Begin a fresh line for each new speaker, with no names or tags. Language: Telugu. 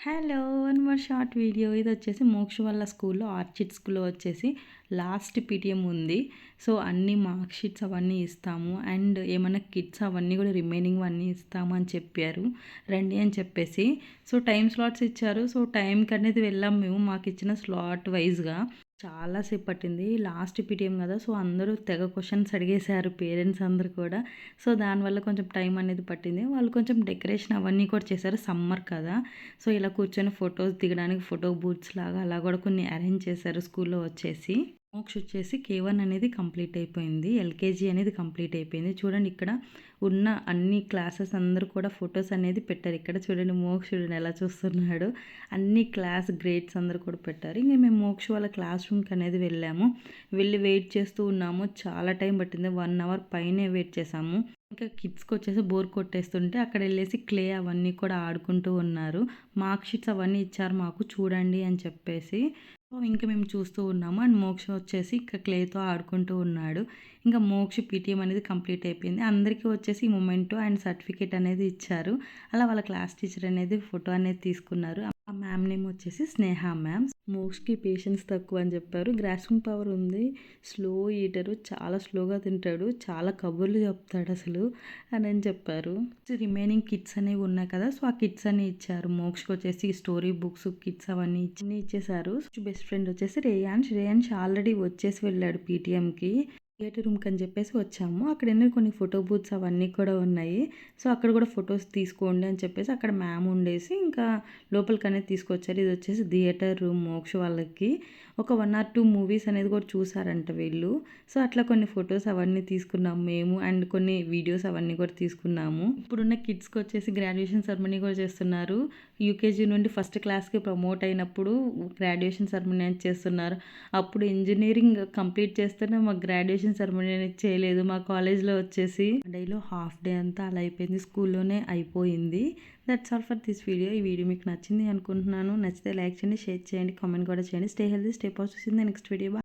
Hello! One more short video. ఇదొచ్చేసి మోక్ష వాళ్ళ స్కూల్‌లో ఆర్చిడ్ స్కూల్‌లో వచ్చేసి లాస్ట్ పీటీఎం ఉంది. సో, అన్ని మార్క్ షీట్స్ అవన్నీ ఇస్తాము. అండ్ ఏమన్నా కిట్స్ అవన్నీ కూడా రిమైనింగ్ అన్నీ ఇస్తాము అని చెప్పారు. రండి అని చెప్పేసి. సో, టైమ్ స్లాట్స్ ఇచ్చారు. సో, టైంకి అనేది వెళ్ళాం మేము. మాకిచ్చిన స్లాట్ వైస్‌గా. చాలా సేపు పట్టింది. లాస్ట్ పీటీఎం కదా! సో, అందరూ తెగ క్వెషన్స్ అడిగేశారు పేరెంట్స్ అందరూ కూడా. సో, దానివల్ల కొంచెం టైం అనేది పట్టింది. వాళ్ళు కొంచెం డెకరేషన్ అవన్నీ కూడా చేశారు. సమ్మర్ కదా! సో, ఇలా కూర్చొని ఫొటోస్ దిగడానికి ఫోటో బూత్స్ లాగా అలా కూడా కొన్ని అరేంజ్ చేశారు స్కూల్‌లో వచ్చేసి. మోక్ష్ వచ్చేసి K1 అనేది కంప్లీట్ అయిపోయింది. ఎల్‌కేజీ అనేది కంప్లీట్ అయిపోయింది. చూడండి ఇక్కడ ఉన్న అన్ని క్లాసెస్ అందరూ కూడా ఫొటోస్ అనేది పెట్టారు. ఇక్కడ చూడండి మోక్ష్ చూడండి ఎలా చూస్తున్నాడు. అన్ని క్లాస్ గ్రేడ్స్ అందరూ కూడా పెట్టారు. ఇంక మేము మోక్ష్ వాళ్ళ క్లాస్ రూమ్‌కి అనేది వెళ్ళాము. వెళ్ళి వెయిట్ చేస్తూ ఉన్నాము. చాలా టైం పట్టింది. 1 అవర్ పైనే వెయిట్ చేసాము. ఇంకా కిడ్స్‌కి వచ్చేసి బోర్ కొట్టేస్తుంటే అక్కడెళ్ళేసి క్లే అవన్నీ కూడా ఆడుకుంటూ ఉన్నారు. మార్క్ షీట్స్ అవన్నీ ఇచ్చారు మాకు చూడండి అని చెప్పేసి. సో, ఇంక మేము చూస్తూ ఉన్నాము. అండ్ మోక్ష వచ్చేసి ఇక క్లేతో ఆడుకుంటూ ఉన్నాడు. ఇంకా మోక్ష పీటీఎం అనేది కంప్లీట్ అయిపోయింది. అందరికీ వచ్చేసి మొమెంటో అండ్ సర్టిఫికేట్ అనేది ఇచ్చారు. అలా వాళ్ళ క్లాస్ టీచర్ అనేది ఫోటో అనేది తీసుకున్నారు. ఆ మ్యామ్ నేమ్ వచ్చేసి స్నేహ మ్యామ్. మోక్షకి పేషెన్స్ తక్కువ అని చెప్పారు. గ్రాస్పింగ్ పవర్ ఉంది. స్లో ఈటరు. చాలా స్లోగా తింటాడు. చాలా కబుర్లు చెప్తాడు అసలు అని చెప్పారు. రిమైనింగ్ కిట్స్ అనేవి ఉన్నాయి కదా! సో, ఆ కిట్స్ అన్ని ఇచ్చారు. మోక్షకి వచ్చేసి స్టోరీ బుక్స్, కిట్స్ అవన్నీ ఇచ్చేసారు. బెస్ట్ ఫ్రెండ్ వచ్చేసి రేయాన్ష్. రేయాన్ష్ ఆల్రెడీ వచ్చేసి వెళ్ళాడు పీటీఎంకి. థియేటర్ రూమ్‌కి అని చెప్పేసి వచ్చాము. అక్కడేంటో కొన్ని ఫోటో బూత్స్ అవన్నీ కూడా ఉన్నాయి. సో, అక్కడ కూడా ఫొటోస్ తీసుకోండి అని చెప్పేసి అక్కడ మ్యామ్ ఉండేసి ఇంకా లోపలికనేది తీసుకొచ్చారు. ఇది వచ్చేసి థియేటర్ రూమ్ మోక్ష వాళ్ళకి. ఒక 1 ఆర్ 2 మూవీస్ అనేది కూడా చూసారంట వీళ్ళు. సో, అట్లా కొన్ని ఫొటోస్ అవన్నీ తీసుకున్నాము మేము. అండ్ కొన్ని వీడియోస్ అవన్నీ కూడా తీసుకున్నాము. ఇప్పుడున్న కిడ్స్‌కి వచ్చేసి గ్రాడ్యుయేషన్ సెరమనీ కూడా చేస్తున్నారు. యూకేజీ నుండి ఫస్ట్ క్లాస్‌కి ప్రమోట్ అయినప్పుడు గ్రాడ్యుయేషన్ సెరమనీ అనేది చేస్తున్నారు. అప్పుడు ఇంజినీరింగ్ కంప్లీట్ చేస్తేనే మాకు గ్రాడ్యుయేషన్ సెరమనీ అనేది చేయలేదు. మా కాలేజ్‌లో వచ్చేసి డేలో హాఫ్ డే అంతా అలా అయిపోయింది. స్కూల్లోనే అయిపోయింది. That's all for this video. ఈ వీడియో మీకు నచ్చింది అనుకుంటున్నాను. నచ్చితే లైక్ చేయండి, షేర్ చేయండి, కామెంట్ కూడా చేయండి. Stay healthy, stay positive. In the next video.